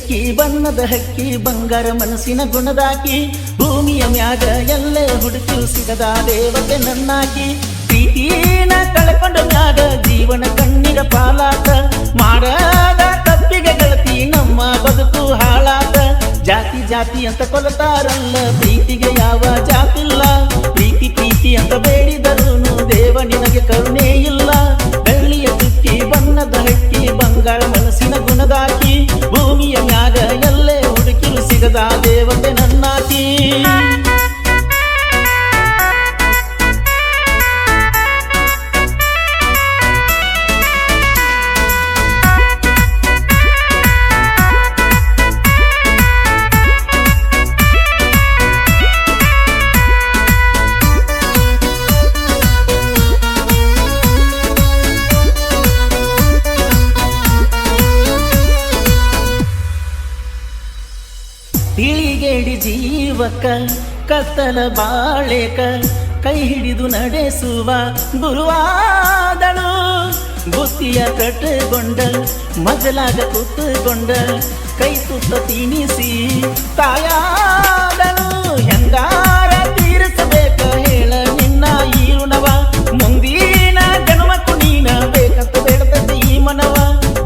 ಚುಕ್ಕಿ ಬಣ್ಣದ ಹಕ್ಕಿ ಬಂಗಾರ ಮನಸ್ಸಿನ ಗುಣದಾಕಿ ಭೂಮಿಯ ಮ್ಯಾಗ ಎಲ್ಲೇ ಹುಡುಕಿರು ಸಿಗದ ದೇವತೆ ನನ್ನಾಕಿ ಪ್ರೀತಿನ ಕಳ್ಕೊಂಡ ಮ್ಯಾಗ ಜೀವನ ಕಣ್ಣೀರ ಪಾಲಾತ ಮಾಡದ ತಪ್ಪಿಗೆ ಗೆಳತಿ ನಮ್ಮ ಬದುಕು ಹಾಳಾತ ಜಾತಿ ಜಾತಿ ಅಂತ ಕೊಲತಾರಲ್ಲ ಪ್ರೀತಿಗೆ ಯಾವ ಜಾತಿಲ್ಲ ಪ್ರೀತಿ ಪ್ರೀತಿ ಅಂತ ಬೇಡಿದರೂನು ದೇವ ನಿನಗೆ ಕರುಣೆ ಇಲ್ಲ ಬೆಳ್ಳಿಯ ಚುಕ್ಕಿ ಬಣ್ಣದ ಹಕ್ಕಿ ಬಂಗಾರ ಮನಸ್ಸಿನ ಗುಣದಾಕಿ ಭೂಮಿಯ ಮ್ಯಾಗ ಎಲ್ಲೇ ಹುಡುಕಿರು ಸಿಗದ ದೇವತೆ ನನ್ನಾಕಿ ತಿಳಿಗೇಡಿ ಜೀವಕ್ಕ ಕತ್ತಲ ಬಾಳೆಕ ಕೈ ಹಿಡಿದು ನಡೆಸುವ ಗುರುವಾದಳು ಬುತ್ತಿಯ ಕಟ್ಟುಕೊಂಡ ಮಜಲಾಗ ಕೂತುಕೊಂಡ ಕೈ ತುತ್ತ ತಿನಿಸಿ ತಾಯಾದಳು ಹೆಂಗಾರ ತೀರಿಸಬೇಕ ಹೇಳ ನಿನ್ನ ಈ ಋಣವ ಮುಂದಿನ ಜನ್ಮಕ್ಕೂ ನೀನ ಬೇಕಂತ ಬೇಡತದೆ ಈ ಮನವ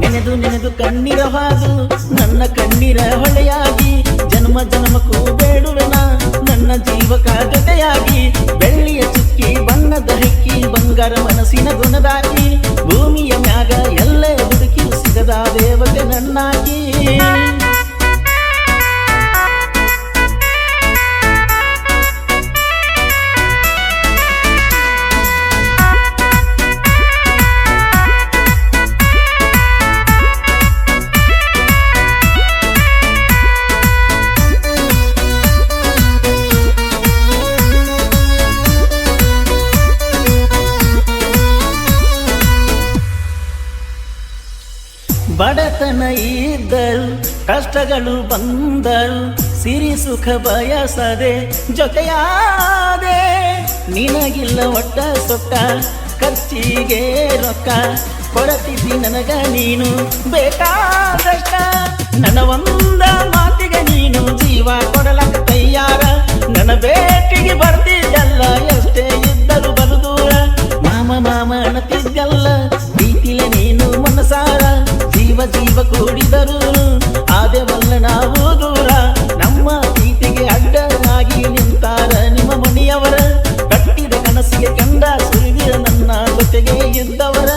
ನೆನೆದು ನೆನೆದು ಕಣ್ಣೀರ ಹಾದು ನನ್ನ ಕಣ್ಣೀರ ಹೊಳೆಯಾಗಿ ಜನ್ಮ ಜನ್ಮಕ್ಕೂ ಬೇಡುವೆನ ನನ್ನ ಜೀವಕ ಜೊತೆಯಾಗಿ ಬೆಳ್ಳಿಯ ಚುಕ್ಕಿ ಬಣ್ಣದ ಹಕ್ಕಿ ಬಂಗಾರ ಮನಸ್ಸಿನ ಗುಣದಾಕಿ ಭೂಮಿಯ ಮ್ಯಾಗ ಎಲ್ಲೇ ಹುಡುಕಿ ಸಿಗದ ದೇವತೆ ನನ್ನಾಕಿ ಬಡತನ ಇದ್ದರು ಕಷ್ಟಗಳು ಬಂದರು ಸಿರಿ ಸುಖ ಬಯಸದೆ ಜೊತೆಯಾದೆ ನಿನಗಿಲ್ಲ ಒಟ್ಟ ಸೊಕ್ಕ ಖರ್ಚಿಗೆ ರೊಕ್ಕ ಕೊಡತಿದ್ದಿ ನನಗ ನೀನು ಬೇಕಾದಷ್ಟ ನನ್ನ ಒಂದ ಮಾತಿಗೆ ನೀನು ಜೀವ ಕೊಡಲಕ್ಕ ತಯ್ಯಾರ ನನ್ನ ಬೇಟಿಗೆ ಬರ್ತಿದ್ದಲ್ಲ ಎಷ್ಟೇ ಇದ್ದರು ಬಲು ದೂರ ಮಾಮ ಮಾಮ ಅನ್ನತಿದ್ದಲ್ಲ ಪ್ರೀತಿಲೆ ನೀನು ಮನಸಾರ ಜೀವ ಕೂಡಿದರು ಆದೆವಲ್ಲ ನಾವು ದೂರ ನಮ್ಮ ಪ್ರೀತಿಗೆ ಅಡ್ಡರಾಗಿ ನಿಂತಾರ ನಿಮ್ಮ ಮನೆಯವರ ಕಟ್ಟಿದ ಕನಸಿಗೆ ಕಂಡ ಸುರಿದ ನನ್ನ ಜೊತೆಗೆ ಇದ್ದವರ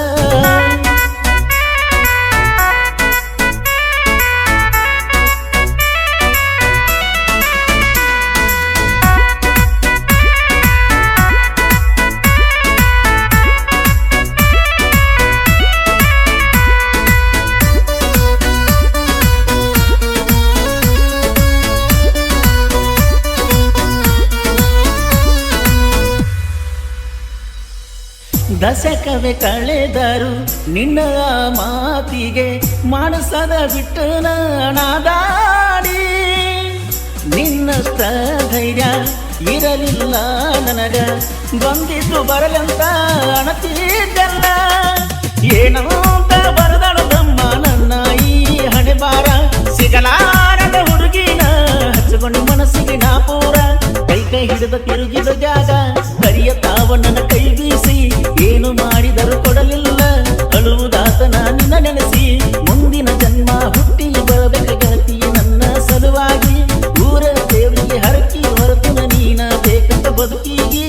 ದಶಕವೇ ಕಳೆದರು ನಿನ್ನ ಮಾತಿಗೆ ಮಾನಸದ ಬಿಟ್ಟು ನಾದಾಡಿ ನಿನ್ನಷ್ಟ ಧೈರ್ಯ ಇರಲಿಲ್ಲ ನನಗ ಬಂದಿದ್ದು ಬರಲಂತ ಅಣತಿದ್ದಲ್ಲ ಏನಂತ ಬರದಳು ತಮ್ಮ ನನ್ನ ಈ ಹಣೆ ಬಾರ ಸಿಗಲಾರದ ಹುಡುಗಿನ ಹಚ್ಚಿಕೊಂಡು ಮನಸ್ಸಿಗೆ ನಾ ಪೂರ ಕೈ ಕೈ ಹಿಡಿದ ತಿರುಗಿದ ಜಾಗ ಕರಿಯ ತಾವ ನನ್ನ ಕೈ ಬೀಸಿ ಏನು ಮಾಡಿದರೂ ಕೊಡಲಿಲ್ಲ ಅಳುವುದಾತನ ನಿನ್ನ ನೆನೆಸಿ ಮುಂದಿನ ಜನ್ಮ ಹುಟ್ಟಿ ಬರಬೇಕ ಗೆಳತಿ ನನ್ನ ಸಲುವಾಗಿ ಊರ ದೇವರಿಗೆ ಹರಕಿ ಹೊರತು ನೀನ ಬೇಕಂತ ಬದುಕಿಗಿ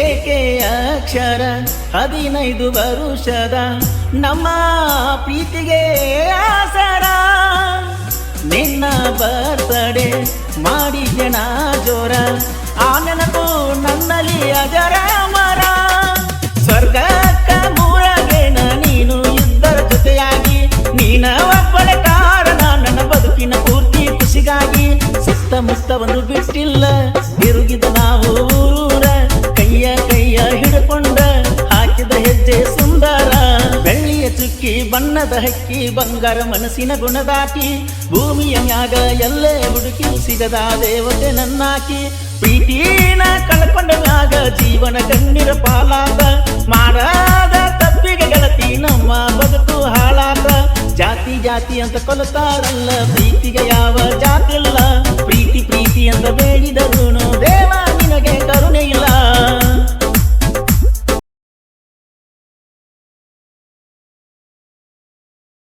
ಏಕೆ ಅಕ್ಷರ 15 ವರುಷದ ನಮ್ಮ ಪ್ರೀತಿಗೆ ಆಸರ ನಿನ್ನ ಬರ್ತಡೆ ಮಾಡಿದ್ದೆ ನಾ ಜೋರ ಆ ನೆನಪು ನನ್ನಲ್ಲಿ ಅಜರ ಮರ ಸ್ವರ್ಗಕ್ಕ ಮೂರಗೇನ ನೀನು ಇದ್ದರ ಜೊತೆಯಾಗಿ ನೀನ ಒಬ್ಬಳೆ ಕಾರಣ ನನ್ನ ಬದುಕಿನ ಪೂರ್ತಿ ಖುಷಿಗಾಗಿ ಸುತ್ತಮುತ್ತ ಒಂದು ಬಿಟ್ಟಿಲ್ಲ ತಿರುಗಿದ ನಾವು ಊರೂರ ಕೈಯ ಹಿಡ್ಕೊಂಡ ಹಾಕಿದ ಹೆಜ್ಜೆ ಸುಂದರ ಬೆಳ್ಳಿಯ ಚುಕ್ಕಿ ಬಣ್ಣದ ಹಕ್ಕಿ ಬಂಗಾರ ಮನಸ್ಸಿನ ಗುಣದಾಟಿ ಭೂಮಿಯ ಮ್ಯಾಗ ಎಲ್ಲೇ ಹುಡುಕಿ ಸಿಗದ ದೇವತೆ ನನ್ನಾಕಿ ಪ್ರೀತಿನ ಕಳ್ಕೊಂಡ ಮ್ಯಾಗ ಜೀವನ ಕಣ್ಣೀರ ಪಾಲಾದ ಮಾಡಾದ ತಪ್ಪಿಗೆ ಗೆಳತಿ ನಮ್ಮ ಬದುಕು ಹಾಳಾದ ಜಾತಿ ಅಂತ ಕೊಲತಾರಲ್ಲ ಪ್ರೀತಿಗೆ ಯಾವ ಜಾತಿಲ್ಲ ಪ್ರೀತಿ